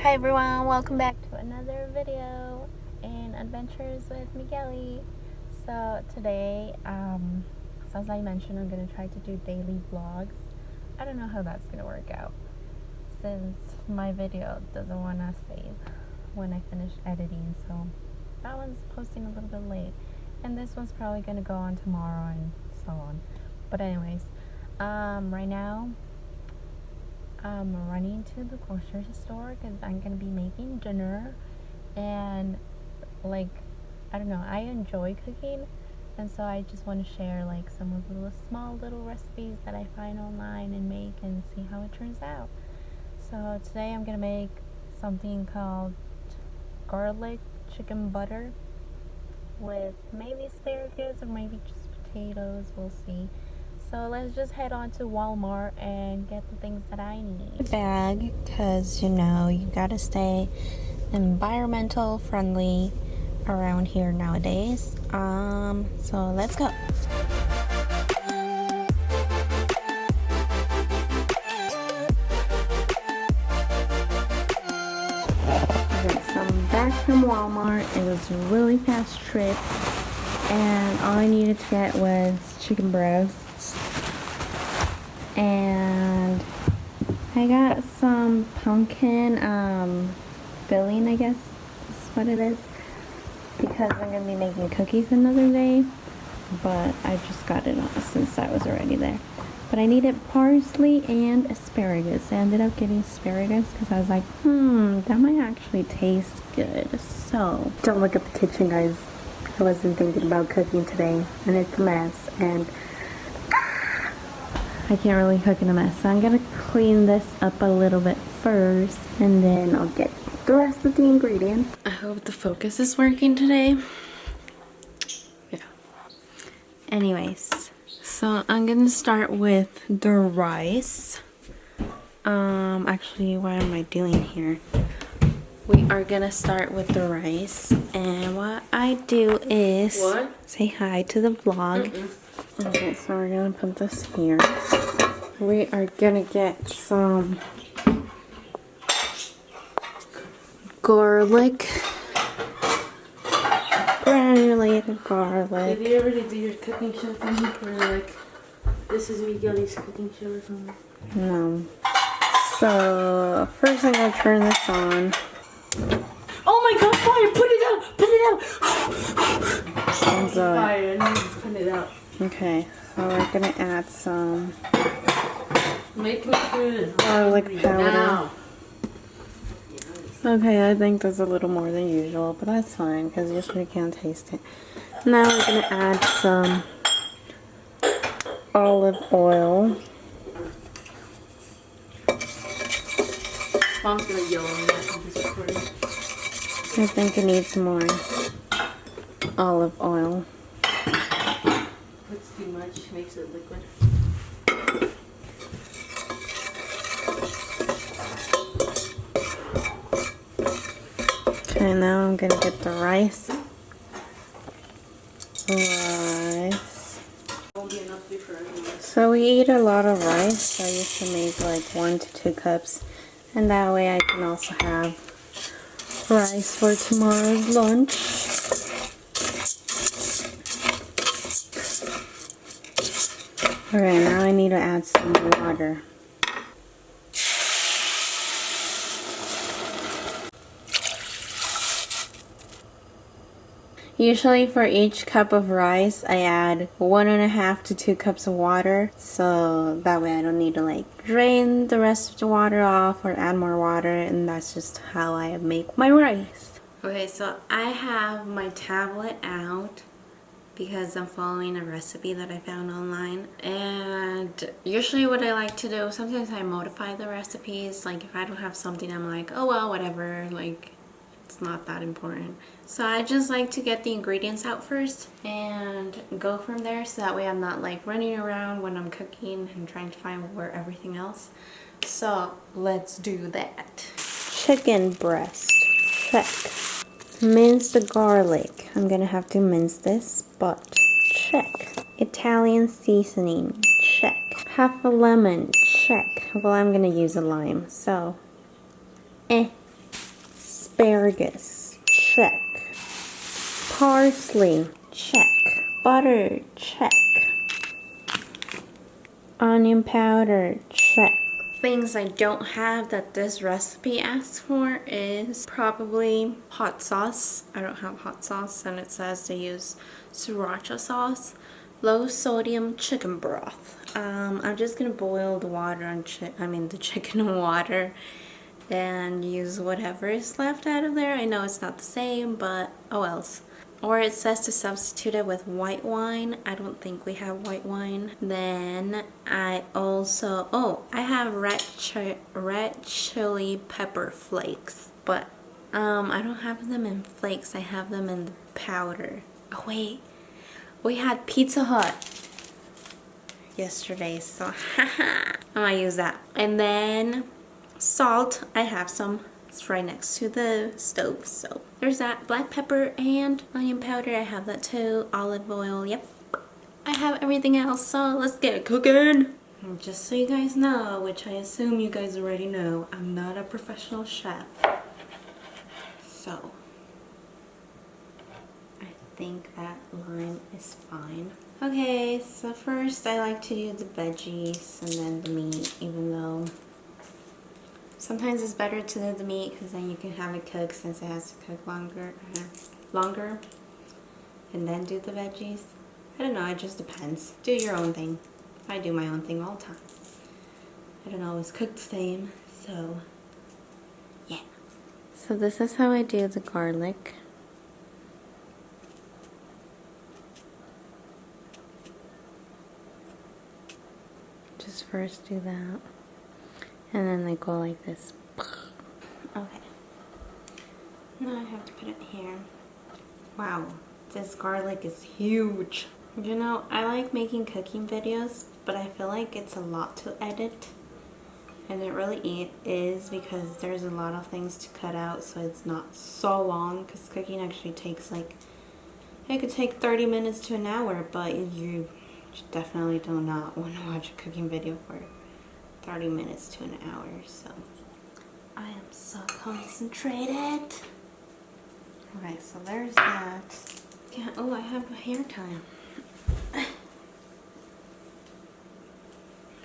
Hi everyone, welcome back to another video in Adventures with Mighely. So today, so as I mentioned, I'm going to try to do daily vlogs. I don't know how that's going to work out since my video doesn't want to save when I finish editing, so that one's posting a little bit late. And this one's probably going to go on tomorrow and so on. But anyways, right now, I'm running to the grocery store because I'm gonna be making dinner, and like, I don't know, I enjoy cooking, and so I just want to share like some of the small little recipes that I find online and make and see how it turns out. So today I'm gonna make something called garlic chicken butter with maybe asparagus or maybe just potatoes, we'll see. So let's just head on to Walmart and get the things that I need. Bag, because you know you gotta stay environmental friendly around here nowadays. So let's go. Okay, so I'm back from Walmart. It was a really fast trip, and all I needed to get was chicken breasts. And I got some pumpkin filling, I guess is what it is, because I'm going to be making cookies another day, but I just got it since I was already there. But I needed parsley and asparagus. I ended up getting asparagus because I was like, that might actually taste good. So don't look at the kitchen, guys. I wasn't thinking about cooking today, and it's a mess, and I can't really cook in a mess, so I'm gonna clean this up a little bit first, and then I'll get the rest of the ingredients. I hope the focus is working today. Yeah. Anyways, so I'm gonna start with the rice. Actually, what am I doing here? We are gonna start with the rice, and what I do is say hi to the vlog. Okay, so we're gonna put this here. We are gonna get some garlic, granulated garlic. Did you ever do your cooking show thing where like, this is Mighely's cooking show or something? No. So first I'm gonna turn this on. Oh my god, fire! Put it out! Put it out! So, Fire, I need to put it out. okay, so we're gonna add some Make me food. garlic powder. Now. Okay, I think that's a little more than usual, but that's fine because usually you can't taste it. Now we're gonna add some olive oil. Mom's gonna yell at me after this recording. I think it needs more olive oil. Puts too much, makes it liquid. Okay, now I'm gonna get the rice. Won't be enough food for everyone. So we eat a lot of rice, so I used to make like 1 to 2 cups. And that way I can also have rice for tomorrow's lunch. Alright, now I need to add some water. Usually for each cup of rice, I add 1.5 to 2 cups of water. So that way I don't need to like drain the rest of the water off or add more water, and that's just how I make my rice. Okay, so I have my tablet out because I'm following a recipe that I found online, and usually what I like to do, sometimes I modify the recipes. Like if I don't have something, I'm like, oh well, whatever, like it's not that important. So I just like to get the ingredients out first and go from there, so that way I'm not like running around when I'm cooking and trying to find where everything else. So let's do that. Chicken breast, check. Mince the garlic. I'm gonna have to mince this, but check. Italian seasoning, check. Half a lemon, check. Well, I'm gonna use a lime, so Asparagus, check. Parsley, check. Butter, check. Onion powder, check. Things I don't have that this recipe asks for is probably hot sauce. I don't have hot sauce, and it says to use sriracha sauce. Low sodium chicken broth. I'm just gonna boil the water on the chicken in water, and use whatever is left out of there. I know it's not the same, but oh else. Or it says to substitute it with white wine. I don't think we have white wine. Then I also, I have red chili pepper flakes. But I don't have them in flakes. I have them in the powder. Oh wait, we had Pizza Hut yesterday, so I might use that. And then salt, I have some. It's right next to the stove, so there's that. Black pepper and onion powder, I have that too. Olive oil, yep. I have everything else, so let's get cooking. And just so you guys know, which I assume you guys already know, I'm not a professional chef. So I think that line is fine. Okay, so first I like to do the veggies and then the meat, even though sometimes it's better to do the meat because then you can have it cook, since it has to cook longer, and then do the veggies. I don't know, it just depends. Do your own thing. I do my own thing all the time. I don't always cook the same, so yeah. So this is how I do the garlic. Just first do that. And then they go like this. Okay. Now I have to put it here. Wow, this garlic is huge. You know, I like making cooking videos, but I feel like it's a lot to edit. And it really is, because there's a lot of things to cut out, so it's not so long. Because cooking actually takes it could take 30 minutes to an hour, but you definitely do not want to watch a cooking video for 30 minutes to an hour, so I am so concentrated. Alright, so there's that. Yeah, oh, I have a hair time.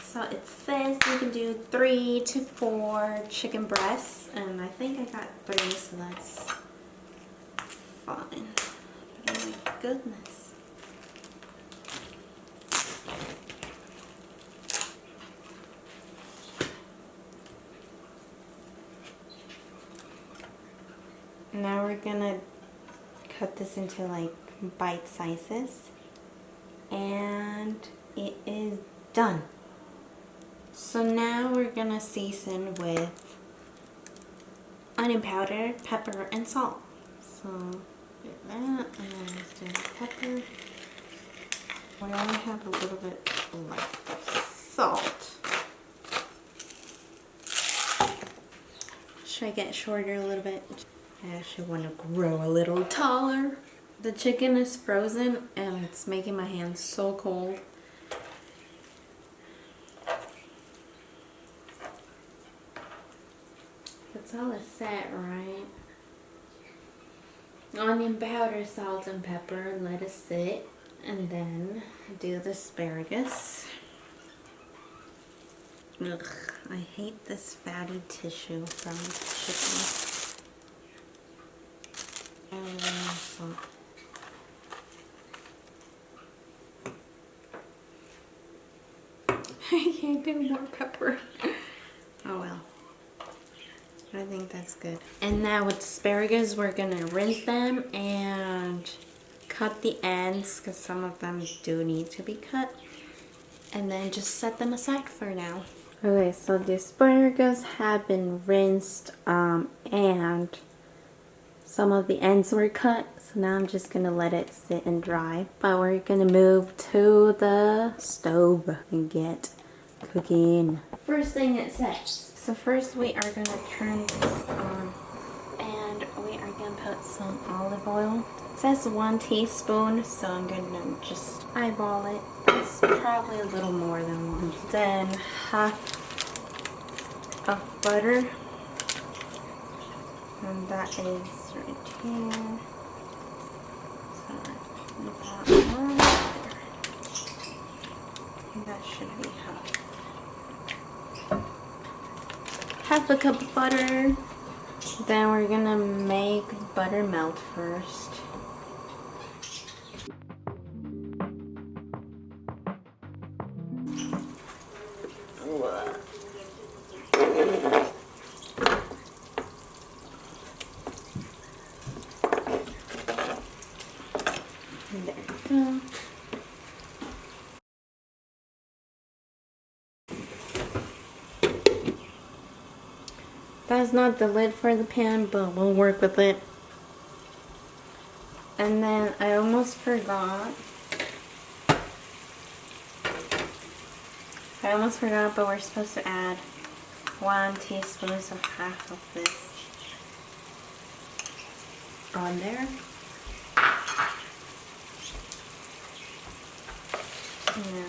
So it says you can do 3 to 4 chicken breasts, and I think I got 3, so that's fine. But oh my goodness. Now we're gonna cut this into like bite sizes, and it is done. So now we're gonna season with onion powder, pepper, and salt. So do that, and then let's do the pepper. We only have a little bit left. Salt. Should I get shorter a little bit? I actually want to grow a little taller. The chicken is frozen and it's making my hands so cold. That's all it's set, right? Onion powder, salt and pepper, let it sit, and then do the asparagus. Ugh, I hate this fatty tissue from chicken. And then salt. I can't do more pepper. Oh well. I think that's good. And now with asparagus, we're gonna rinse them and cut the ends, because some of them do need to be cut. And then just set them aside for now. Okay, so the asparagus have been rinsed and some of the ends were cut, so now I'm just gonna let it sit and dry. But we're gonna move to the stove and get cooking. First thing it says. So first we are gonna turn this on, and we are gonna put some olive oil. It says 1 teaspoon, so I'm gonna just eyeball it. It's probably a little more than 1. Then half of butter. And that is right here. So that should be half a cup of butter. Then we're gonna make butter melt first. There we go. That's not the lid for the pan, but we'll work with it. And then I almost forgot. But we're supposed to add 1 teaspoon, so half of this on there. Now,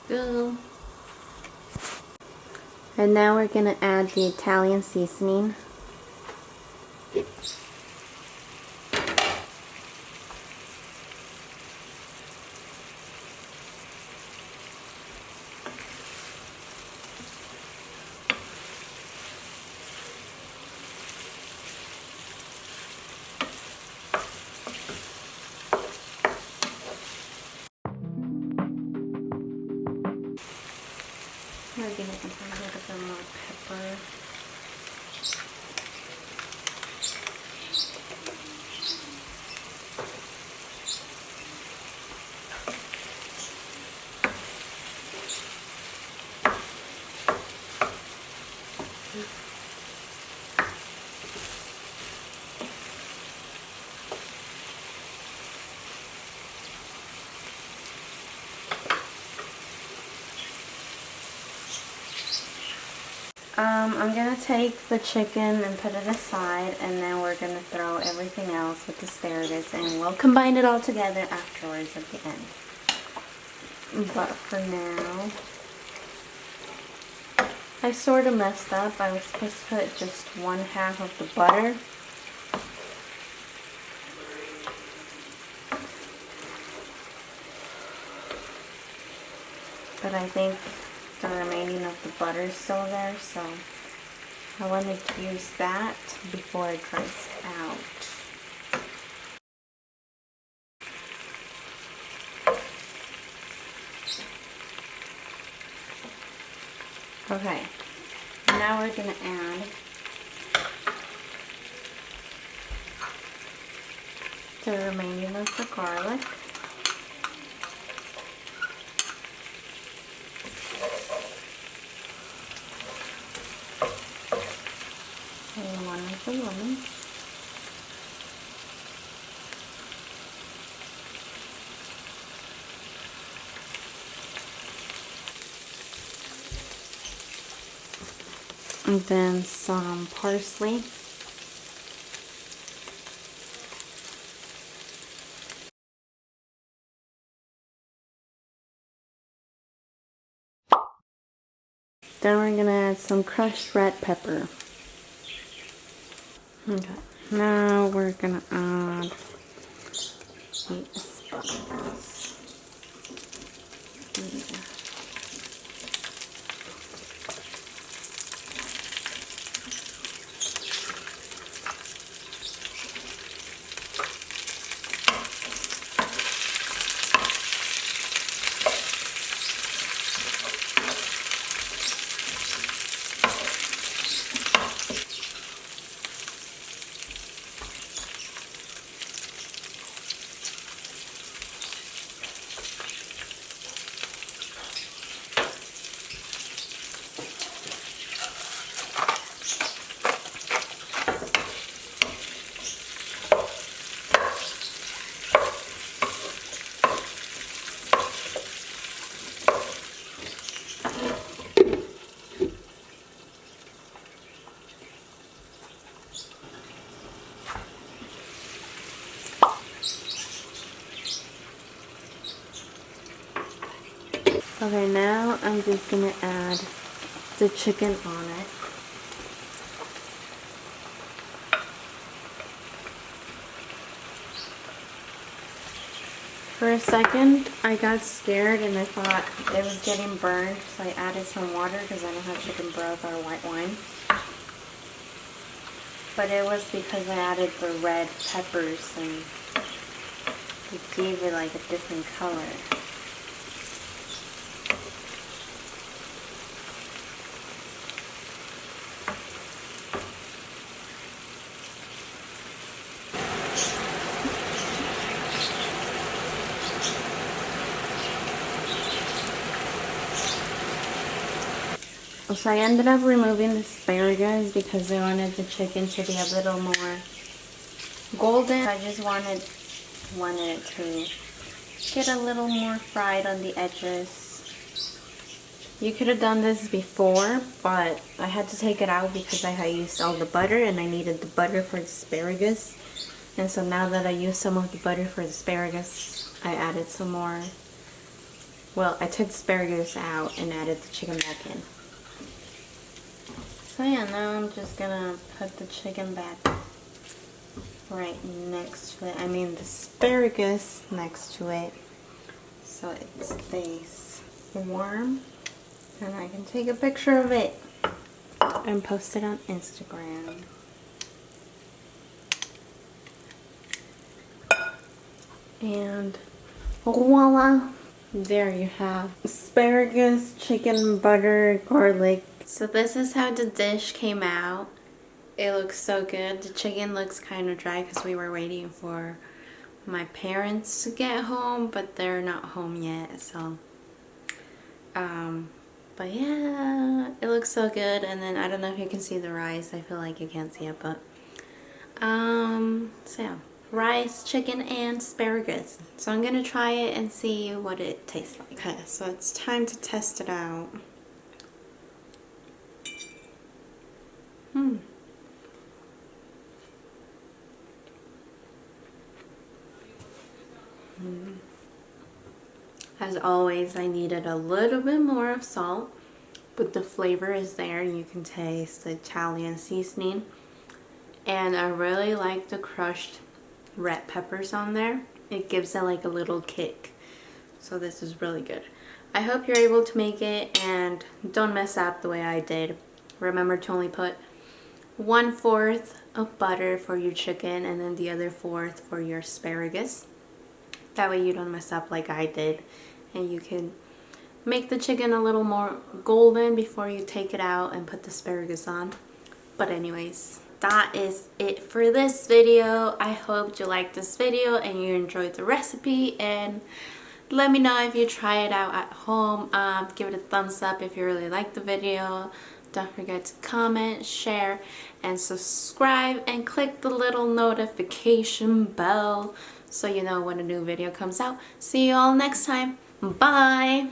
there we go. And now we're gonna add the Italian seasoning. We're gonna add a little bit more pepper. I'm gonna take the chicken and put it aside, and then we're gonna throw everything else with asparagus, and we'll combine it all together afterwards at the end. But for now, I sort of messed up. I was supposed to put just 1/2 of the butter. But I think the remaining of the butter is still there, so I wanted to use that before it dries out. Okay, now we're gonna add the remaining of the garlic. And 1 of the lemon. And then some parsley. Then we're gonna add some crushed red pepper. Okay, now we're gonna add the asparagus. Okay, now I'm just gonna add the chicken on it. For a second, I got scared and I thought it was getting burned, so I added some water because I don't have chicken broth or white wine. But it was because I added the red peppers and it gave it like a different color. So I ended up removing the asparagus because I wanted the chicken to be a little more golden. I just wanted it to get a little more fried on the edges. You could have done this before, but I had to take it out because I had used all the butter and I needed the butter for the asparagus. And so now that I used some of the butter for the asparagus, I added some more. Well, I took the asparagus out and added the chicken back in. So yeah, now I'm just gonna put the chicken back right next to it. I mean the asparagus next to it, so it stays warm. And I can take a picture of it and post it on Instagram. And voila! There you have asparagus, chicken, butter, garlic. So this is how the dish came out. It looks so good. The chicken looks kind of dry because we were waiting for my parents to get home, but they're not home yet, so but yeah, it looks so good. And then I don't know if you can see the rice. I feel like you can't see it, but so yeah, rice, chicken, and asparagus. So I'm gonna try it and see what it tastes like. Okay, so it's time to test it out. As always, I needed a little bit more of salt, but the flavor is there. You can taste the Italian seasoning. And I really like the crushed red peppers on there. It gives it like a little kick. So this is really good. I hope you're able to make it and don't mess up the way I did. Remember to only put 1/4 of butter for your chicken and then the other 1/4 for your asparagus. That way you don't mess up like I did, and you can make the chicken a little more golden before you take it out and put the asparagus on. But anyways, that is it for this video. I hope you liked this video and you enjoyed the recipe, and let me know if you try it out at home. Give it a thumbs up if you really liked the video. Don't forget to comment, share, and subscribe, and click the little notification bell so you know when a new video comes out. See you all next time. Bye!